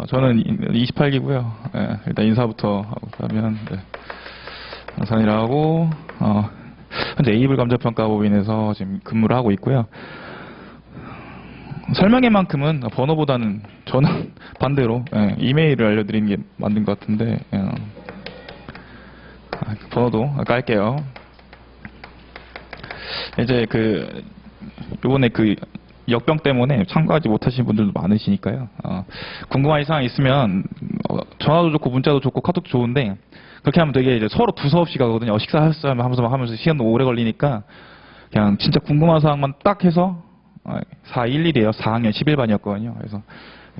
저는 28기고요. 예, 일단 인사부터 하고 가면 네. 강산이라 하고 현재 에이블 감정평가법인에서 지금 근무를 하고 있고요. 설명회만큼은 번호보다는 저는 반대로 이메일을 알려드리는 게 맞는 것 같은데 번호도 깔게요. 이제 요번에 역병 때문에 참가하지 못하신 분들도 많으시니까요. 궁금한 사항 있으면 전화도 좋고 문자도 좋고 카톡도 좋은데 그렇게 하면 되게 이제 서로 두서없이 가거든요. 식사하셨어요 하면서 시간도 오래 걸리니까 그냥 진짜 궁금한 사항만 딱 해서 411이에요. 4학년 11반이었거든요. 그래서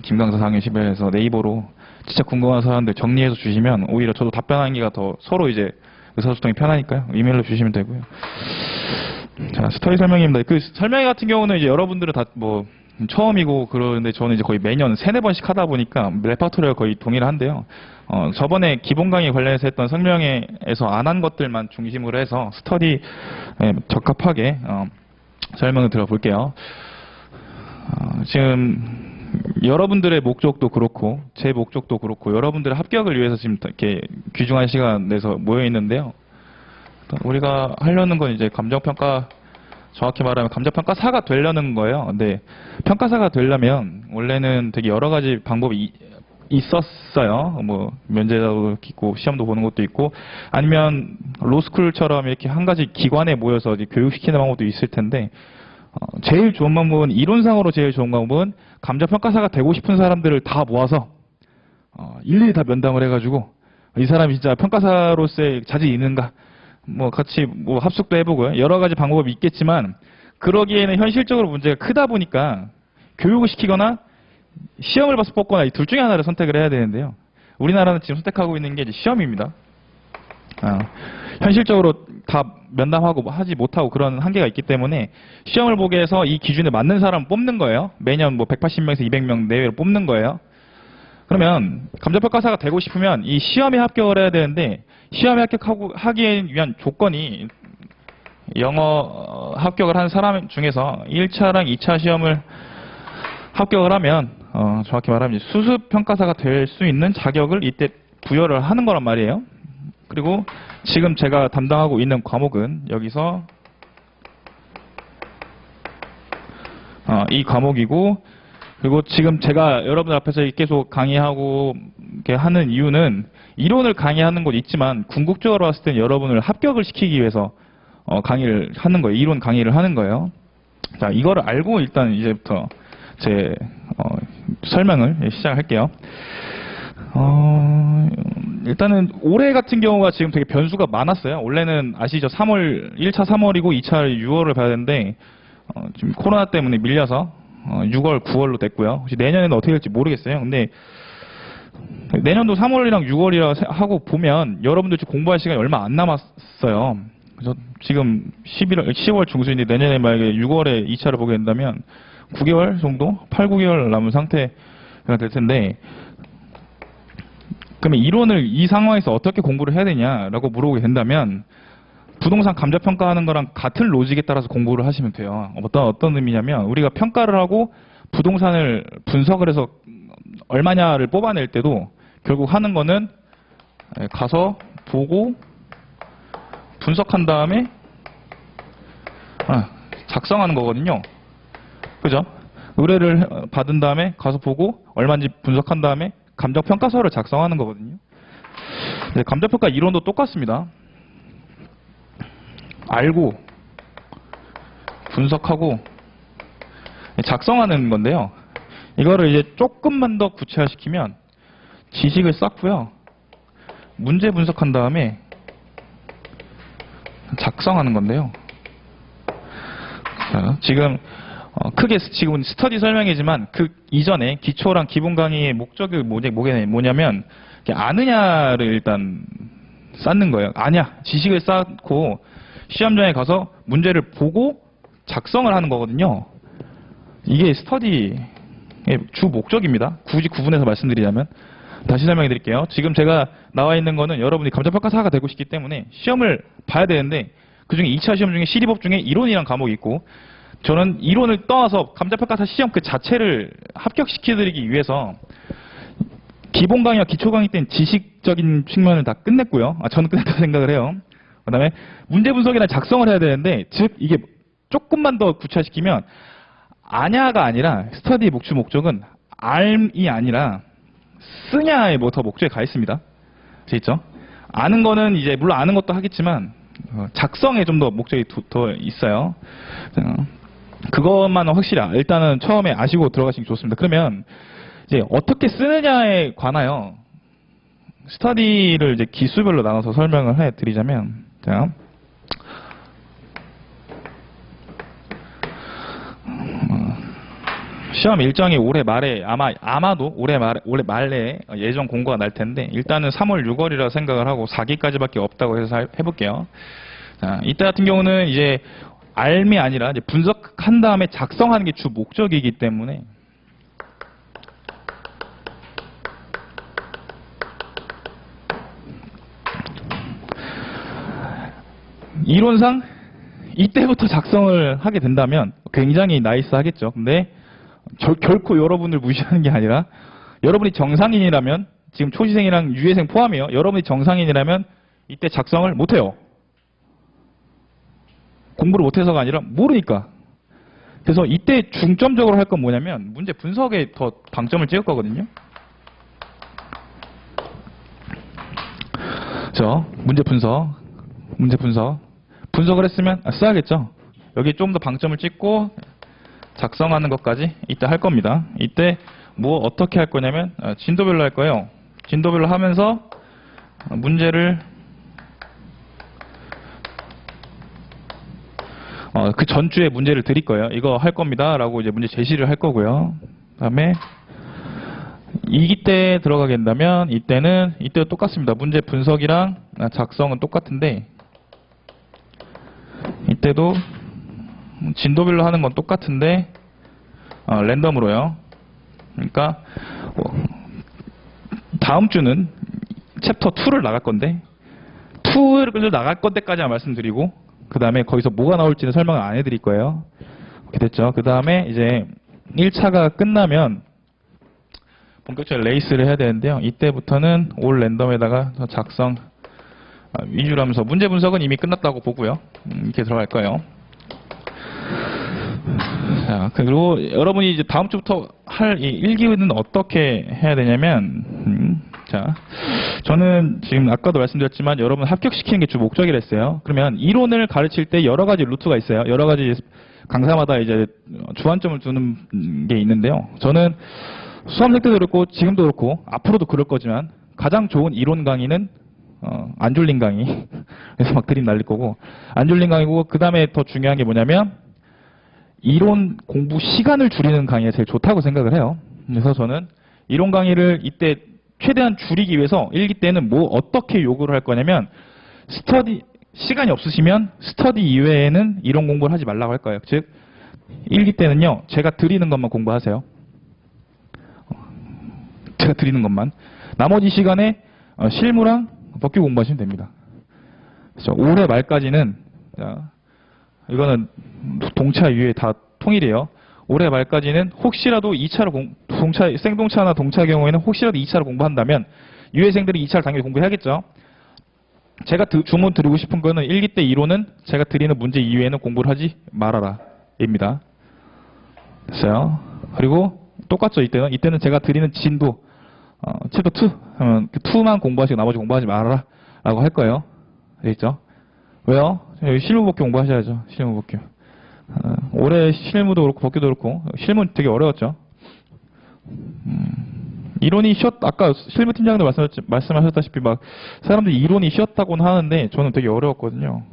김강사 4학년 11에서 네이버로 진짜 궁금한 사람들 정리해서 주시면 오히려 저도 답변하는 게 더 서로 이제 의사소통이 편하니까요. 이메일로 주시면 되고요. 자, 스토리 설명입니다. 설명회 같은 경우는 이제 여러분들은 다 처음이고 그러는데 저는 이제 거의 매년 3-4번씩 하다 보니까 레파토리가 거의 동일한데요. 저번에 기본 강의 관련해서 했던 설명회에서 안 한 것들만 중심으로 해서 스터디에 적합하게 설명을 들어볼게요. 지금 여러분들의 목적도 그렇고 제 목적도 그렇고 여러분들의 합격을 위해서 지금 이렇게 귀중한 시간 내서 모여 있는데요. 우리가 하려는 건 이제 감정평가, 정확히 말하면 감정평가사가 되려는 거예요. 근데 평가사가 되려면 원래는 되게 여러 가지 방법이 있었어요. 면제도 있고 시험도 보는 것도 있고 아니면 로스쿨처럼 이렇게 한 가지 기관에 모여서 이제 교육시키는 방법도 있을 텐데 제일 좋은 방법은 이론상으로 제일 좋은 방법은 감정평가사가 되고 싶은 사람들을 다 모아서 일일이 다 면담을 해가지고 이 사람이 진짜 평가사로서의 자질이 있는가 같이 합숙도 해보고요. 여러 가지 방법이 있겠지만 그러기에는 현실적으로 문제가 크다 보니까 교육을 시키거나 시험을 봐서 뽑거나 이 둘 중에 하나를 선택을 해야 되는데요. 우리나라는 지금 선택하고 있는 게 이제 시험입니다. 현실적으로 다 면담하고 하지 못하고 그런 한계가 있기 때문에 시험을 보게 해서 이 기준에 맞는 사람을 뽑는 거예요. 매년 180명에서 200명 내외로 뽑는 거예요. 그러면 감정평가사가 되고 싶으면 이 시험에 합격을 해야 되는데 시험에 합격하기 위한 조건이 영어 합격을 한 사람 중에서 1차랑 2차 시험을 합격을 하면 정확히 말하면 수습평가사가 될 수 있는 자격을 이때 부여를 하는 거란 말이에요. 그리고 지금 제가 담당하고 있는 과목은 여기서 이 과목이고 그리고 지금 제가 여러분들 앞에서 계속 강의하고 이렇게 하는 이유는 이론을 강의하는 곳 있지만 궁극적으로 봤을 때는 여러분을 합격을 시키기 위해서 강의를 하는 거예요. 이론 강의를 하는 거예요. 자, 이거를 알고 일단 이제부터 제 설명을 시작할게요. 일단은 올해 같은 경우가 지금 되게 변수가 많았어요. 원래는 아시죠? 1차 3월이고 2차 6월을 봐야 되는데 지금 코로나 때문에 밀려서 6월, 9월로 됐고요. 혹시 내년에는 어떻게 될지 모르겠어요. 근데 내년도 3월이랑 6월이라 하고 보면 여러분들 지금 공부할 시간이 얼마 안 남았어요. 그래서 지금 10월 중순인데 내년에 만약에 6월에 2차를 보게 된다면 9개월 정도? 8, 9개월 남은 상태가 될 텐데 그러면 이론을 이 상황에서 어떻게 공부를 해야 되냐라고 물어보게 된다면 부동산 감정평가하는 거랑 같은 로직에 따라서 공부를 하시면 돼요. 어떤 의미냐면 우리가 평가를 하고 부동산을 분석을 해서 얼마냐를 뽑아낼 때도 결국 하는 거는 가서 보고 분석한 다음에 작성하는 거거든요. 그죠? 의뢰를 받은 다음에 가서 보고 얼마인지 분석한 다음에 감정평가서를 작성하는 거거든요. 감정평가 이론도 똑같습니다. 알고 분석하고 작성하는 건데요. 이거를 이제 조금만 더 구체화시키면 지식을 쌓고요. 문제 분석한 다음에 작성하는 건데요. 자, 지금 크게 지금 스터디 설명이지만 그 이전에 기초랑 기본 강의의 목적이 뭐냐면 아느냐를 일단 쌓는 거예요. 아냐, 지식을 쌓고 시험장에 가서 문제를 보고 작성을 하는 거거든요. 이게 스터디의 주 목적입니다. 굳이 구분해서 말씀드리자면 다시 설명해 드릴게요. 지금 제가 나와 있는 거는 여러분이 감정평가사가 되고 싶기 때문에 시험을 봐야 되는데 그중에 2차 시험 중에 시리법 중에 이론이란 과목이 있고 저는 이론을 떠나서 감정평가사 시험 그 자체를 합격시켜드리기 위해서 기본 강의와 기초 강의 때는 지식적인 측면을 다 끝냈고요. 저는 끝냈다고 생각을 해요. 그 다음에 문제 분석이나 작성을 해야 되는데, 즉, 이게 조금만 더 구체화시키면, 아냐가 아니라, 스터디의 목적은 알이 아니라, 쓰냐에 뭐 더 목적이 가 있습니다. 아시겠죠? 아는 거는 이제, 물론 아는 것도 하겠지만, 작성에 좀 더 목적이 더 있어요. 그것만 확실히 일단은 처음에 아시고 들어가시는 게 좋습니다. 그러면 이제 어떻게 쓰느냐에 관하여 스터디를 이제 기수별로 나눠서 설명을 해드리자면, 자, 시험 일정이 올해 말에 아마도 올해 말에 예정 공고가 날 텐데, 일단은 3월 6월이라 생각을 하고 4기까지밖에 없다고 해서 해볼게요. 자, 이때 같은 경우는 이제 알미 아니라 이제 분석한 다음에 작성하는 게 주 목적이기 때문에 이론상 이때부터 작성을 하게 된다면 굉장히 나이스하겠죠. 근데 결코 여러분을 무시하는 게 아니라, 여러분이 정상인이라면, 지금 초시생이랑 유예생 포함이요, 여러분이 정상인이라면 이때 작성을 못해요. 공부를 못해서가 아니라 모르니까. 그래서 이때 중점적으로 할 건 뭐냐면 문제 분석에 더 방점을 찍을 거거든요. 문제 분석을 했으면 써야겠죠. 여기 좀 더 방점을 찍고 작성하는 것까지 이때 할 겁니다. 이때 뭐 어떻게 할 거냐면 진도별로 할 거예요. 진도별로 하면서 문제를 그 전주에 문제를 드릴 거예요. 이거 할 겁니다. 라고 이제 문제 제시를 할 거고요. 그 다음에 2기 때 들어가게 된다면 이때도 똑같습니다. 문제 분석이랑 작성은 똑같은데, 이때도 진도별로 하는 건 똑같은데 랜덤으로요. 그러니까 다음 주는 챕터 2를 나갈 건데, 2를 나갈 건데까지만 말씀드리고, 그 다음에 거기서 뭐가 나올지는 설명을 안 해드릴 거예요. 이렇게 됐죠. 그 다음에 이제 1차가 끝나면 본격적으로 레이스를 해야 되는데요. 이때부터는 올 랜덤에다가 작성 위주로 하면서 문제 분석은 이미 끝났다고 보고요. 이렇게 들어갈 거예요. 자, 그리고 여러분이 이제 다음 주부터 할 이 1기는 어떻게 해야 되냐면, 자, 저는 지금 아까도 말씀드렸지만 여러분 합격시키는 게 주 목적이라 했어요. 그러면 이론을 가르칠 때 여러 가지 루트가 있어요. 여러 가지 강사마다 이제 주안점을 두는 게 있는데요. 저는 수험생 때도 그렇고 지금도 그렇고 앞으로도 그럴 거지만 가장 좋은 이론 강의는 안 졸린 강의. 그래서 막 드림 날릴 거고, 안 졸린 강의고, 그 다음에 더 중요한 게 뭐냐면 이론 공부 시간을 줄이는 강의가 제일 좋다고 생각을 해요. 그래서 저는 이론 강의를 이때 최대한 줄이기 위해서 1기 때는 뭐 어떻게 요구를 할 거냐면, 시간이 없으시면 스터디 이외에는 이론 공부를 하지 말라고 할 거예요. 즉 1기 때는요, 제가 드리는 것만 공부하세요. 제가 드리는 것만. 나머지 시간에 실무랑 법규 공부하시면 됩니다. 그래서 올해 말까지는, 자, 이거는 동차 유예 다 통일이에요. 올해 말까지는 혹시라도 2차로 생동차나 동차 경우에는 혹시라도 2차로 공부한다면 유예생들이 2차를 당연히 공부해야겠죠. 제가 주문 드리고 싶은 거는 1기 때 이론은 제가 드리는 문제 이외에는 공부를 하지 말아라 입니다. 됐어요. 그리고 똑같죠. 이때는 제가 드리는 진도 챕터 2 하면 그 2만 공부하시고 나머지 공부하지 말아라 라고 할 거예요. 알겠죠? 왜요? 여기 실무법규 공부하셔야죠. 실무법규. 올해 실무도 그렇고 법규도 그렇고, 실무는 되게 어려웠죠. 이론이 아까 실무팀장도 말씀하셨다시피 막 사람들이 이론이 쉬웠다고는 하는데 저는 되게 어려웠거든요.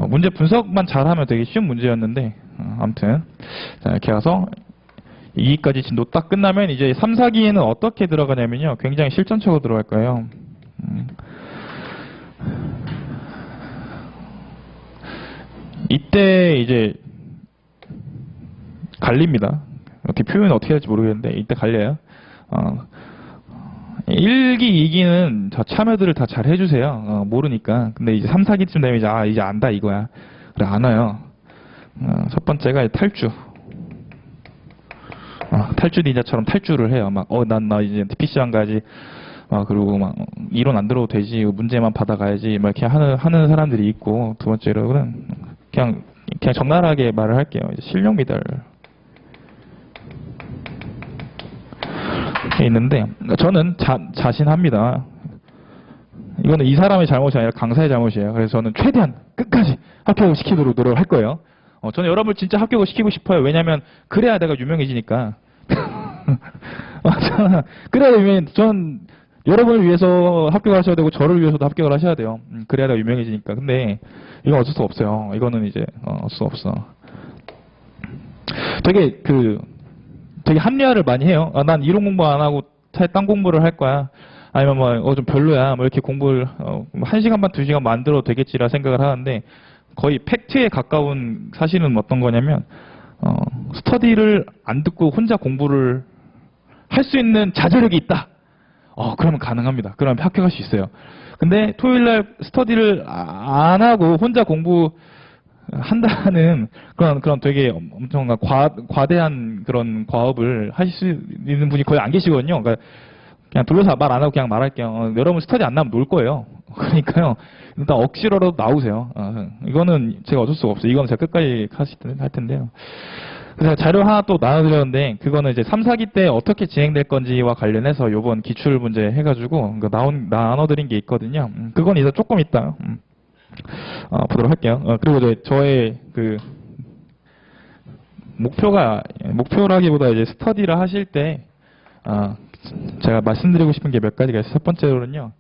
문제 분석만 잘하면 되게 쉬운 문제였는데, 아무튼 자, 이렇게 가서 2기까지 진도 딱 끝나면 이제 3, 4기에는 어떻게 들어가냐면요, 굉장히 실전적으로 들어갈 거예요. 이때 이제 갈립니다. 어떻게 표현을 어떻게 할지 모르겠는데 이때 갈려요. 1기, 2기는 참여들을 다 잘 해주세요. 모르니까. 근데 이제 3, 4기쯤 되면 이제 안다 이거야. 그래, 안 와요. 첫 번째가 탈주. 탈주 닌자처럼 탈주를 해요. 막, 나 이제 PC방 가야지. 그리고 막, 이론 안 들어도 되지. 문제만 받아가야지. 막 이렇게 하는 사람들이 있고, 두 번째로는, 그냥 적나라하게 말을 할게요. 이제 실력 미달. 있는데, 저는 자신합니다. 이거는 이 사람의 잘못이 아니라 강사의 잘못이에요. 그래서 저는 최대한 끝까지 합격을 시키도록 노력할 거예요. 저는 여러분을 진짜 합격을 시키고 싶어요. 왜냐면, 그래야 내가 유명해지니까. 그래야 전 여러분을 위해서 합격을 하셔야 되고, 저를 위해서도 합격을 하셔야 돼요. 그래야 내가 유명해지니까. 근데, 이건 어쩔 수 없어요. 이거는 이제, 어쩔 수 없어. 되게 합리화를 많이 해요. 난 이론 공부 안 하고 차에 딴 공부를 할 거야. 아니면 좀 별로야. 이렇게 공부를, 1시간 반, 2시간 만들어도 되겠지라 생각을 하는데, 거의 팩트에 가까운 사실은 어떤 거냐면, 스터디를 안 듣고 혼자 공부를 할 수 있는 자제력이 있다. 그러면 가능합니다. 그러면 합격할 수 있어요. 근데 토요일날 스터디를 안 하고 혼자 공부한다는 그런 되게 엄청난 과대한 그런 과업을 하실 수 있는 분이 거의 안 계시거든요. 그러니까 그냥 돌려서 말 안 하고 그냥 말할게요. 여러분 스터디 안 나면 놀 거예요. 그러니까요. 일단 억지로라도 나오세요. 이거는 제가 어쩔 수가 없어요. 이거는 제가 끝까지 할 텐데요. 그래서 자료 하나 또 나눠드렸는데, 그거는 이제 3, 4기 때 어떻게 진행될 건지와 관련해서 요번 기출 문제 해가지고, 나눠드린 게 있거든요. 그건 이제 조금 이따, 보도록 할게요. 그리고 이제 저의 목표라기보다 이제 스터디를 하실 때, 제가 말씀드리고 싶은 게 몇 가지가 있어요. 첫 번째로는요,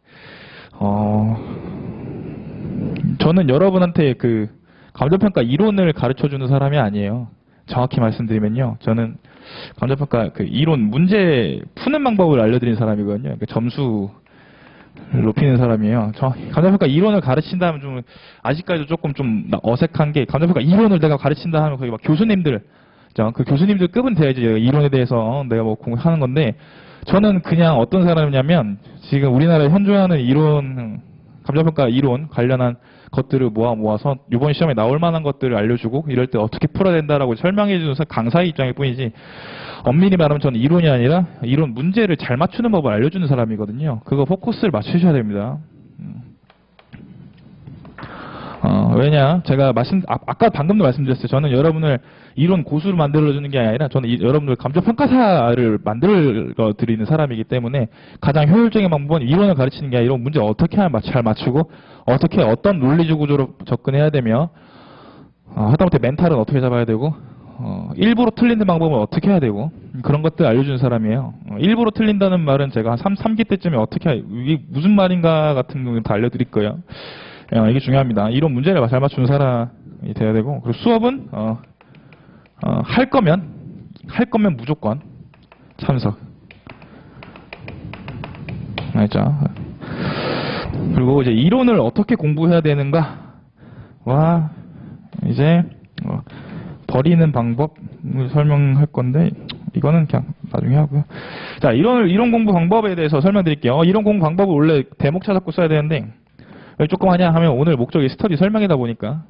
저는 여러분한테 감정평가 이론을 가르쳐주는 사람이 아니에요. 정확히 말씀드리면요. 저는 감정평가 이론 문제 푸는 방법을 알려드리는 사람이거든요. 그러니까 점수 높이는 사람이에요. 감정평가 이론을 가르친다면 좀 아직까지도 조금 좀 어색한 게, 감정평가 이론을 내가 가르친다 하면 거기 막 교수님들, 그 교수님들 급은 돼야지 이론에 대해서 내가 공부하는 건데, 저는 그냥 어떤 사람이냐면 지금 우리나라에 현존하는 감정평가 이론 관련한 것들을 모아서 이번 시험에 나올 만한 것들을 알려주고, 이럴 때 어떻게 풀어야 된다라고 설명해주는 강사의 입장일 뿐이지, 엄밀히 말하면 저는 이론이 아니라 이론 문제를 잘 맞추는 법을 알려주는 사람이거든요. 그거 포커스를 맞추셔야 됩니다. 왜냐, 제가 아까 방금도 말씀드렸어요. 저는 여러분을 이론 고수로 만들어주는 게 아니라, 저는 여러분들 감정평가사를 만들어 드리는 사람이기 때문에, 가장 효율적인 방법은 이론을 가르치는 게 아니라 이런 문제 어떻게 하면 잘 맞추고, 어떤 논리적 구조로 접근해야 되며, 하다못해 멘탈은 어떻게 잡아야 되고, 일부러 틀리는 방법은 어떻게 해야 되고, 그런 것들 알려주는 사람이에요. 일부러 틀린다는 말은 제가 한 3기 때쯤에 이게 무슨 말인가 같은 거 다 알려드릴 거예요. 이게 중요합니다. 이런 문제를 잘 맞추는 사람이 돼야 되고, 그리고 수업은 할 거면 무조건 참석. 알죠? 그리고 이제 이론을 어떻게 공부해야 되는가와 이제 버리는 방법을 설명할 건데, 이거는 그냥 나중에 하고요. 자, 이론 공부 방법에 대해서 설명드릴게요. 이론 공부 방법을 원래 대목 찾았고 써야 되는데, 왜 조금 하냐 하면, 오늘 목적이 스터디 설명이다 보니까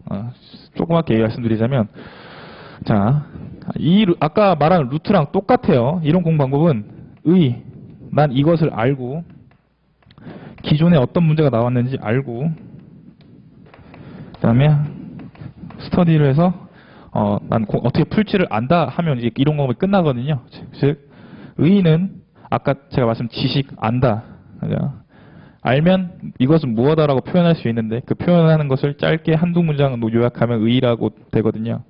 조그맣게 말씀드리자면, 자, 아까 말한 루트랑 똑같아요. 이론 공부 방법은 난 이것을 알고, 기존에 어떤 문제가 나왔는지 알고, 그 다음에 스터디를 해서 난 어떻게 풀지를 안다 하면 이제 이론 공부가 끝나거든요. 즉 의의는 아까 제가 말씀 지식 안다, 알면 이것은 무엇이라고 표현할 수 있는데, 그 표현하는 것을 짧게 한두 문장 요약하면 의의라고 되거든요.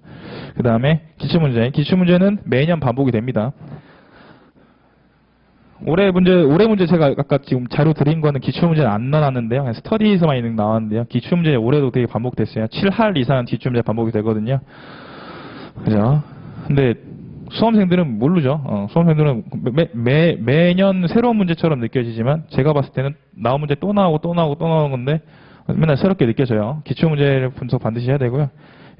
그 다음에 기출문제는 매년 반복이 됩니다. 올해 문제 제가 아까 지금 자료 드린 거는 기출문제는 안 나왔는데요. 스터디에서만 나왔는데요. 기출문제 올해도 되게 반복됐어요. 7할 이상은 기출문제 반복이 되거든요. 그죠? 근데 수험생들은 모르죠. 수험생들은 매년 새로운 문제처럼 느껴지지만, 제가 봤을 때는 나온 문제 또 나오는 건데 맨날 새롭게 느껴져요. 기출문제를 분석 반드시 해야 되고요.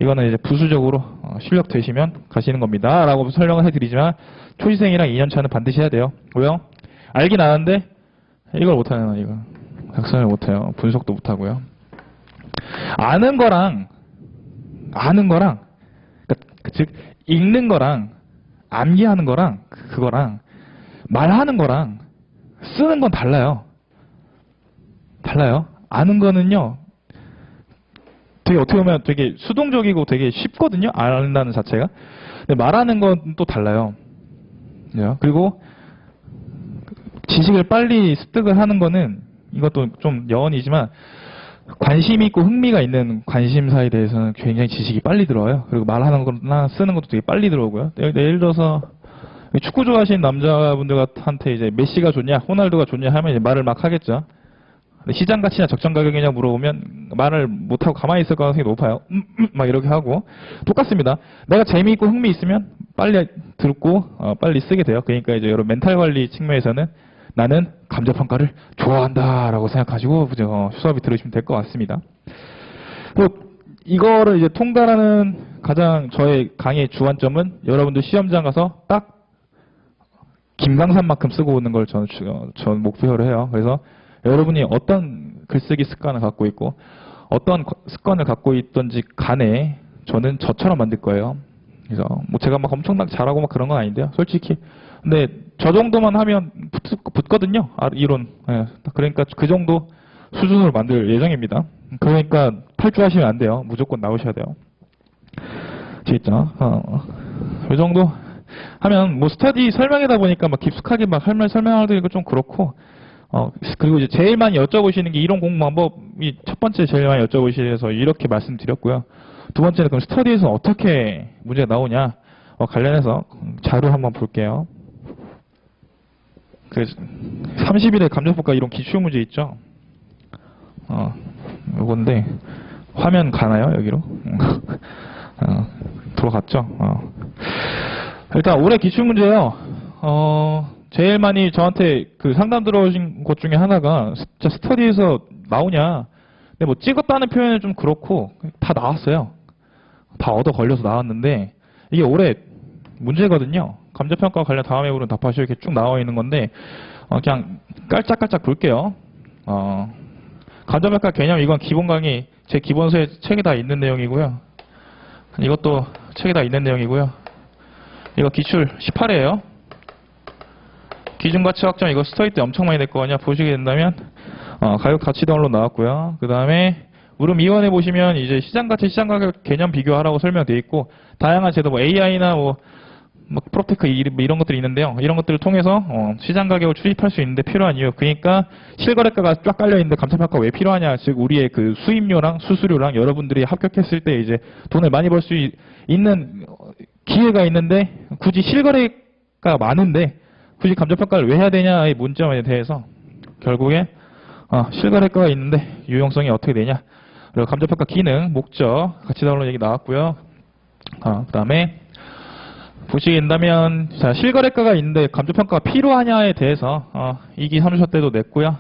이거는 이제 부수적으로 실력 되시면 가시는 겁니다 라고 설명을 해드리지만, 초시생이랑 2년차는 반드시 해야 돼요. 왜요? 알긴 아는데 이걸 못하는, 이거 작성을 못해요. 분석도 못하고요. 아는 거랑 즉 읽는 거랑 암기하는 거랑 그거랑 말하는 거랑 쓰는 건 달라요. 달라요. 아는 거는요. 되게 어떻게 보면 되게 수동적이고 되게 쉽거든요. 안다는 자체가. 근데 말하는 건 또 달라요. 그리고 지식을 빨리 습득을 하는 거는 이것도 좀 여언이지만 관심 있고 흥미가 있는 관심사에 대해서는 굉장히 지식이 빨리 들어와요. 그리고 말하는 거나 쓰는 것도 되게 빨리 들어오고요. 예를 들어서 축구 좋아하시는 남자분들한테 이제 메시가 좋냐, 호날두가 좋냐 하면 이제 말을 막 하겠죠. 시장 가치냐 적정 가격이냐 물어보면 말을 못하고 가만히 있을 가능성이 높아요. 막 이렇게 하고 똑같습니다. 내가 재미있고 흥미 있으면 빨리 듣고 빨리 쓰게 돼요. 그러니까 이제 여러분 멘탈 관리 측면에서는 나는 감정평가를 좋아한다라고 생각하시고 수업이 들으시면 될 것 같습니다. 이거를 이제 통달하는 가장 저의 강의의 주안점은 여러분들 시험장 가서 딱 김강산만큼 쓰고 오는 걸 저는 목표로 해요. 그래서 여러분이 어떤 글쓰기 습관을 갖고 있고 어떤 습관을 갖고 있던지 간에 저는 저처럼 만들 거예요. 그래서 뭐 제가 막 엄청나게 잘하고 막 그런 건 아닌데요. 솔직히. 근데 저 정도만 하면 붙거든요. 이론. 네. 그러니까 그 정도 수준으로 만들 예정입니다. 그러니까 탈주하시면 안 돼요. 무조건 나오셔야 돼요. 진짜. 이 정도 하면 뭐 스터디 설명이다 보니까 막 깊숙하게 막 할 말 설명하기가 좀 그렇고 그리고 이제 제일 많이 여쭤보시는 게 이론 공부 방법이 첫 번째 제일 많이 여쭤보시면서 이렇게 말씀드렸고요. 두 번째는 그럼 스터디에서 어떻게 문제가 나오냐 관련해서 자료 한번 볼게요. 그 30일의 감정평가 이론 기출문제 있죠. 요건데 화면 가나요 여기로? 들어갔죠. 일단 올해 기출문제요. 제일 많이 저한테 그 상담 들어오신 것 중에 하나가 진짜 스터디에서 나오냐. 근데 뭐 찍었다는 표현은 좀 그렇고 다 나왔어요. 다 얻어 걸려서 나왔는데 이게 올해 문제거든요. 감정평가 관련 다음에 우리는 답하시오 이렇게 쭉 나와 있는 건데 그냥 깔짝깔짝 볼게요. 감정평가 개념 이건 기본 강의 제 기본서에 책에 다 있는 내용이고요. 이것도 책에 다 있는 내용이고요. 이거 기출 18회예요. 기준가치 확정 이거 스터디 때 엄청 많이 냈거든요. 보시게 된다면 가격 가치 등으로 나왔고요. 그 다음에 물음 2원에 보시면 이제 시장가치 시장가격 개념 비교하라고 설명되어 있고 다양한 제도 뭐 AI나 뭐 프로테크 이런 것들이 있는데요. 이런 것들을 통해서 시장가격을 추집할 수 있는데 필요한 이유. 그러니까 실거래가가 쫙 깔려 있는데 감정평가 왜 필요하냐. 즉 우리의 그 수입료랑 수수료랑 여러분들이 합격했을 때 이제 돈을 많이 벌 수 있는 기회가 있는데 굳이 실거래가 많은데 굳이 감정평가를 왜 해야 되냐의 문점에 대해서 결국에 실거래가가 있는데 유용성이 어떻게 되냐. 그리고 감정평가 기능, 목적, 가치 단원 얘기 나왔고요. 그 다음에 보시게 된다면 자, 실거래가가 있는데 감정평가가 필요하냐에 대해서 2기 3수 때도 냈고요.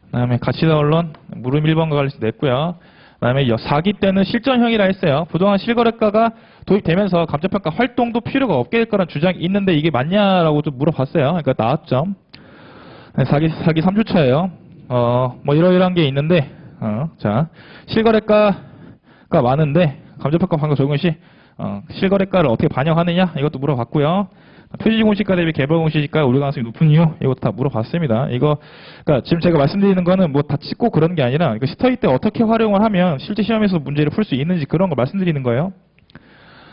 그 다음에 가치 단원 물음 1번과 관련해서 냈고요. 그 다음에 4기 때는 실전형이라 했어요. 부동산 실거래가가 도입되면서 감정평가 활동도 필요가 없게 될 거라는 주장이 있는데 이게 맞냐라고 좀 물어봤어요. 그러니까 나왔죠. 4기 3주차예요. 뭐 이러이러한 게 있는데 자 실거래가가 많은데 감정평가 방금 적용 시 실거래가를 어떻게 반영하느냐 이것도 물어봤고요. 표지공시가 대비 개별공시지가 오류 가능성이 높은 이유 이것도 다 물어봤습니다. 이거 그러니까 지금 제가 말씀드리는 거는 뭐 다 찍고 그런 게 아니라 이거 스터디 때 어떻게 활용을 하면 실제 시험에서 문제를 풀 수 있는지 그런 걸 말씀드리는 거예요.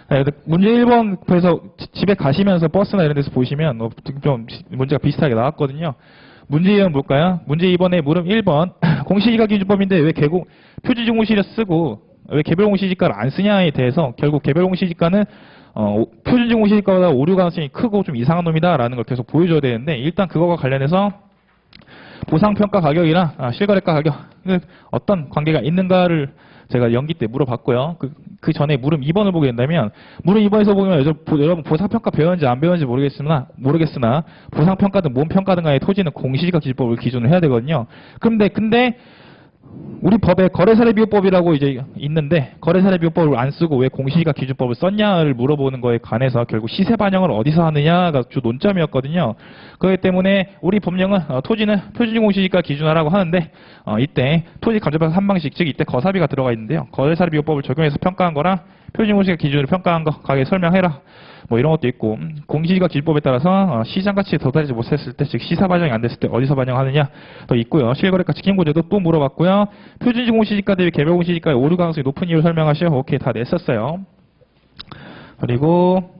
네, 문제 1번에서 집에 가시면서 버스나 이런 데서 보시면 좀 문제가 비슷하게 나왔거든요. 문제 2번 볼까요? 문제 2번에 물음 1번 공시지가 기준법인데 왜 표지공시를 쓰고 왜 개별공시지가를 안 쓰냐에 대해서 결국 개별공시지가는 표준공시지가보다 오류 가능성이 크고 좀 이상한 놈이다라는 걸 계속 보여줘야 되는데 일단 그거와 관련해서 보상평가 가격이랑 실거래가 가격 어떤 관계가 있는가를 제가 연기 때 물어봤고요. 그 전에 물음 2번을 보게 된다면 물음 2번에서 보면 여러분 보상평가 배웠는지 안 배웠는지 모르겠으나 보상평가든 몸평가든 간에 토지는 공시지가 기준법을 기준으로 해야 되거든요. 근데 우리 법에 거래사례비율법이라고 이제 있는데 거래사례비율법을 안 쓰고 왜 공시지가 기준법을 썼냐를 물어보는 거에 관해서 결국 시세 반영을 어디서 하느냐가 주 논점이었거든요. 그렇기 때문에 우리 법령은 토지는 표준공시지가 기준화라고 하는데 이때 토지 감정평가 3방식 즉 이때 거사비가 들어가 있는데요. 거래사례비율법을 적용해서 평가한 거랑 표준 공시지가 기준으로 평가한 거 가게 설명해라. 뭐 이런 것도 있고 공시지가 기준법에 따라서 시장가치에 도달하지 못했을 때 즉 시사 반영이 안 됐을 때 어디서 반영하느냐 또 있고요. 실거래가치 킹고제도 또 물어봤고요. 표준지 공시지가 대비 개별 공시지가의 오류 가능성이 높은 이유를 설명하시오. 오케이 다 냈었어요. 그리고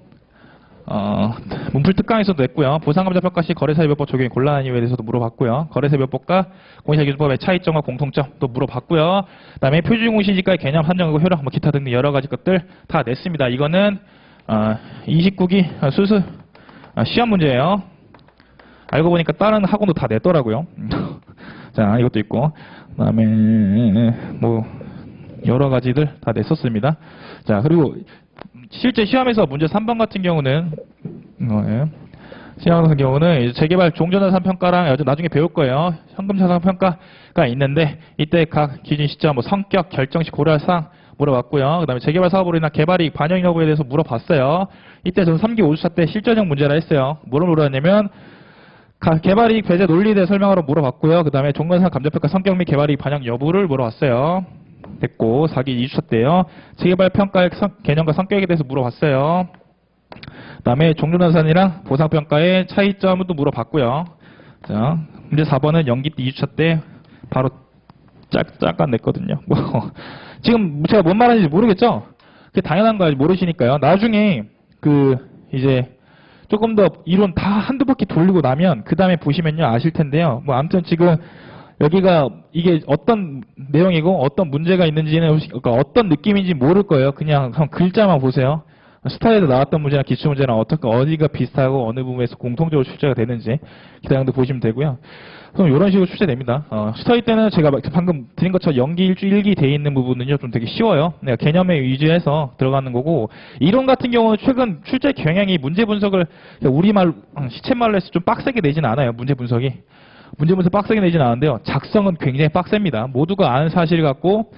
문풀 특강에서도 냈고요. 보상감정평가 시 거래사유별법 적용이 곤란한 이유에 대해서도 물어봤고요. 거래사유별법과 공시지가기준법의 차이점과 공통점 또 물어봤고요. 그 다음에 표준공시지가의 개념, 한정이고 효력, 뭐 기타 등등 여러 가지 것들 다 냈습니다. 이거는 29기 수수 시험 문제예요. 알고 보니까 다른 학원도 다 냈더라고요. 자, 이것도 있고 그 다음에 뭐 여러 가지들 다 냈었습니다. 자, 그리고 실제 시험에서 문제 3번 같은 경우는 시험 같은 경우는 이제 재개발 종전자산 평가랑 나중에 배울 거예요. 현금자산 평가가 있는데 이때 각 기준 시점, 뭐 성격, 결정시 고려할 사항 물어봤고요. 그 다음에 재개발 사업으로 인한 개발이익 반영 여부에 대해서 물어봤어요. 이때 저는 3기 5주차 때 실전형 문제라 했어요. 뭐를 물어봤냐면 개발이익 배제 논리에 대해 설명하러 물어봤고요. 그 다음에 종전자산 감정평가 성격 및 개발이익 반영 여부를 물어봤어요. 됐고 4기 2주차 때요. 재개발 평가의 개념과 성격에 대해서 물어봤어요. 그 다음에 종전자산이랑 보상평가의 차이점도 물어봤고요. 자, 문제 4번은 연기 때 2주차 때 바로 잠깐 냈거든요. 뭐 지금 제가 뭔 말하는지 모르겠죠? 그게 당연한 거 모르시니까요. 나중에 이제 조금 더 이론 다 한두 바퀴 돌리고 나면 그 다음에 보시면요 아실 텐데요. 뭐 아무튼 지금 여기가 이게 어떤 내용이고 어떤 문제가 있는지는 그러니까 어떤 느낌인지 모를 거예요. 그냥 글자만 보세요. 스타일에서 나왔던 문제나 기출문제랑 어디가 비슷하고 어느 부분에서 공통적으로 출제가 되는지 기타등도 보시면 되고요. 그럼 이런 식으로 출제됩니다. 스터디 때는 제가 방금 드린 것처럼 연기 1주 1기 돼 있는 부분은요 좀 되게 쉬워요. 개념에 위주해서 들어가는 거고 이론 같은 경우는 최근 출제 경향이 문제 분석을 우리말 시쳇말로 해서 좀 빡세게 내지는 않아요. 문제 분석이. 문제 분석 빡세게 내지는 않은데요. 작성은 굉장히 빡셉니다. 모두가 아는 사실 갖고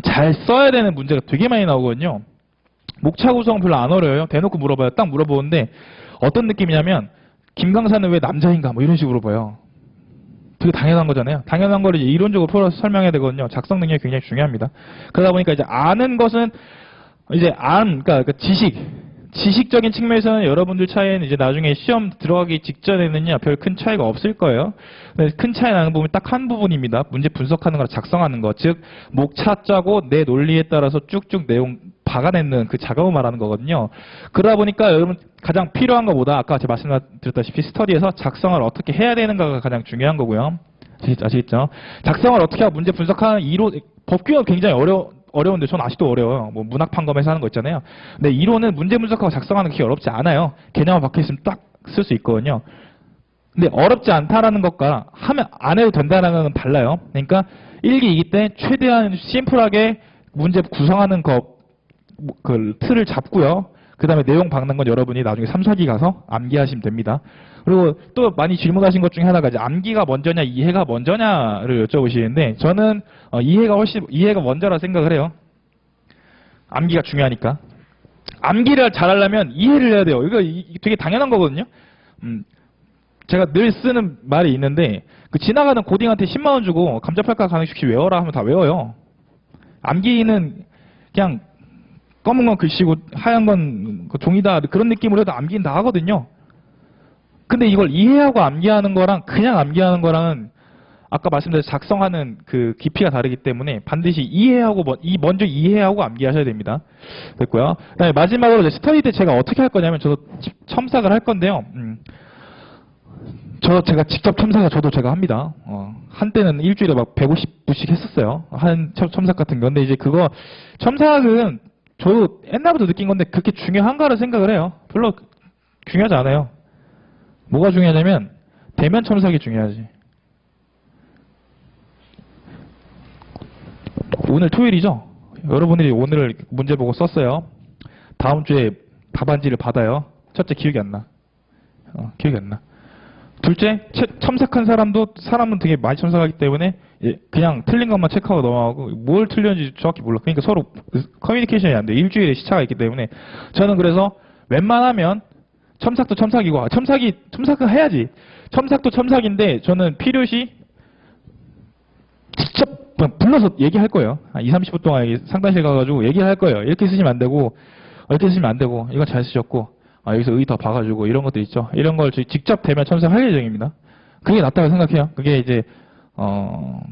잘 써야 되는 문제가 되게 많이 나오거든요. 목차 구성 별로 안 어려워요. 대놓고 물어봐요. 딱 물어보는데 어떤 느낌이냐면 김강사는 왜 남자인가 뭐 이런 식으로 물어봐요. 되게 당연한 거잖아요. 당연한 거를 이제 이론적으로 풀어서 설명해야 되거든요. 작성 능력이 굉장히 중요합니다. 그러다 보니까 이제 아는 것은 이제 그러니까 지식적인 측면에서는 여러분들 차이는 이제 나중에 시험 들어가기 직전에는요 별 큰 차이가 없을 거예요. 근데 큰 차이 나는 부분이 딱 한 부분입니다. 문제 분석하는 거랑 작성하는 거. 즉 목차 짜고 내 논리에 따라서 쭉쭉 내용 박아내는 그 작업을 말하는 거거든요. 그러다 보니까 여러분 가장 필요한 것보다 아까 제가 말씀드렸다시피 스터디에서 작성을 어떻게 해야 되는가가 가장 중요한 거고요. 아시겠죠? 작성을 어떻게 하고 문제 분석하는 법규는 굉장히 어려운데 전 아직도 어려워요. 뭐 문학판검에서 하는 거 있잖아요. 근데 이론은 문제 분석하고 작성하는 게 어렵지 않아요. 개념을 박혀있으면 딱 쓸 수 있거든요. 근데 어렵지 않다라는 것과 하면 안 해도 된다는 건 달라요. 그러니까 1기, 2기 때 최대한 심플하게 문제 구성하는 그 틀을 잡고요. 그 다음에 내용 박는 건 여러분이 나중에 3, 4기 가서 암기하시면 됩니다. 그리고 또 많이 질문하신 것 중에 하나가 이제 암기가 먼저냐 이해가 먼저냐를 여쭤보시는데 저는 이해가 먼저라 생각을 해요. 암기가 중요하니까. 암기를 잘하려면 이해를 해야 돼요. 이거 되게 당연한 거거든요. 제가 늘 쓰는 말이 있는데 지나가는 고딩한테 10만 원 주고 감자팔까 가능식시 외워라 하면 다 외워요. 암기는 그냥 검은 건 글씨고 하얀 건 종이다 그런 느낌으로 해도 암기는 다 하거든요. 근데 이걸 이해하고 암기하는 거랑 그냥 암기하는 거랑은 아까 말씀드린 작성하는 그 깊이가 다르기 때문에 반드시 먼저 이해하고 암기하셔야 됩니다. 됐고요. 그다음에 마지막으로 이제 스터디 때 제가 어떻게 할 거냐면 저도 첨삭을 할 건데요. 제가 직접 첨삭을 제가 합니다. 한때는 일주일에 막 150부씩 했었어요. 첨삭 같은 거. 근데 이제 그거 첨삭은 저도 옛날부터 느낀 건데 그렇게 중요한가를 생각을 해요. 별로 중요하지 않아요. 뭐가 중요하냐면 대면 첨삭이 중요하지. 오늘 토요일이죠? 여러분들이 오늘 문제 보고 썼어요. 다음 주에 답안지를 받아요. 첫째 기억이 안 나. 기억이 안 나. 둘째 첨삭한 사람은 되게 많이 첨삭하기 때문에 그냥 틀린 것만 체크하고 넘어가고 뭘 틀렸는지 정확히 몰라. 그러니까 서로 커뮤니케이션이 안 돼. 일주일에 시차가 있기 때문에 저는 그래서 웬만하면 첨삭도 첨삭이고 첨삭은 해야지. 첨삭도 첨삭인데 저는 필요시 직접 그냥 불러서 얘기할 거예요. 한 2, 30분 동안 상담실 가가지고 얘기를 할 거예요. 이렇게 쓰시면 안 되고, 이렇게 쓰시면 안 되고, 이건 잘 쓰셨고, 여기서 의 더 봐가지고, 이런 것들 있죠. 이런 걸 직접 대면 첨삭할 예정입니다. 그게 낫다고 생각해요. 그게 이제,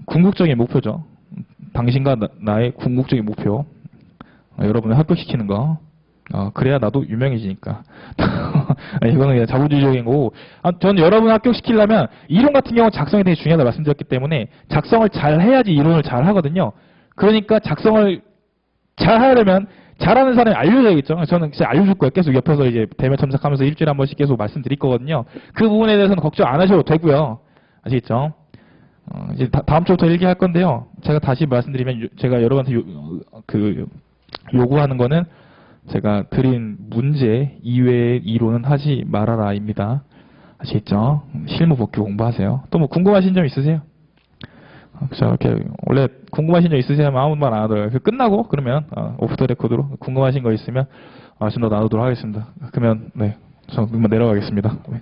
궁극적인 목표죠. 당신과 나의 궁극적인 목표. 여러분을 합격시키는 거. 그래야 나도 유명해지니까. 이거는 그냥 자본주의적인 거고. 저는 여러분을 합격시키려면 이론 같은 경우는 작성이 되게 중요하다 말씀드렸기 때문에 작성을 잘 해야지 이론을 잘 하거든요. 그러니까 작성을 잘 하려면 잘하는 사람이 알려줘야겠죠. 저는 진짜 알려줄 거예요. 계속 옆에서 이제 대면 첨삭하면서 일주일에 한 번씩 계속 말씀드릴 거거든요. 그 부분에 대해서는 걱정 안 하셔도 되고요. 아시겠죠? 이제 다음 주부터 일기할 건데요. 제가 다시 말씀드리면 제가 여러분한테 요구하는 거는 제가 드린 문제 이외의 이론은 하지 말아라입니다. 아시겠죠? 실무 복귀 공부하세요. 또 뭐 궁금하신 점 있으세요? 그죠? 이렇게 원래 궁금하신 점 있으시면 아무 말 안 하더라고요. 끝나고 그러면 오프 더 레코드로 궁금하신 거 있으면 좀 더 나누도록 하겠습니다. 그러면 네, 저 그만 내려가겠습니다. 네.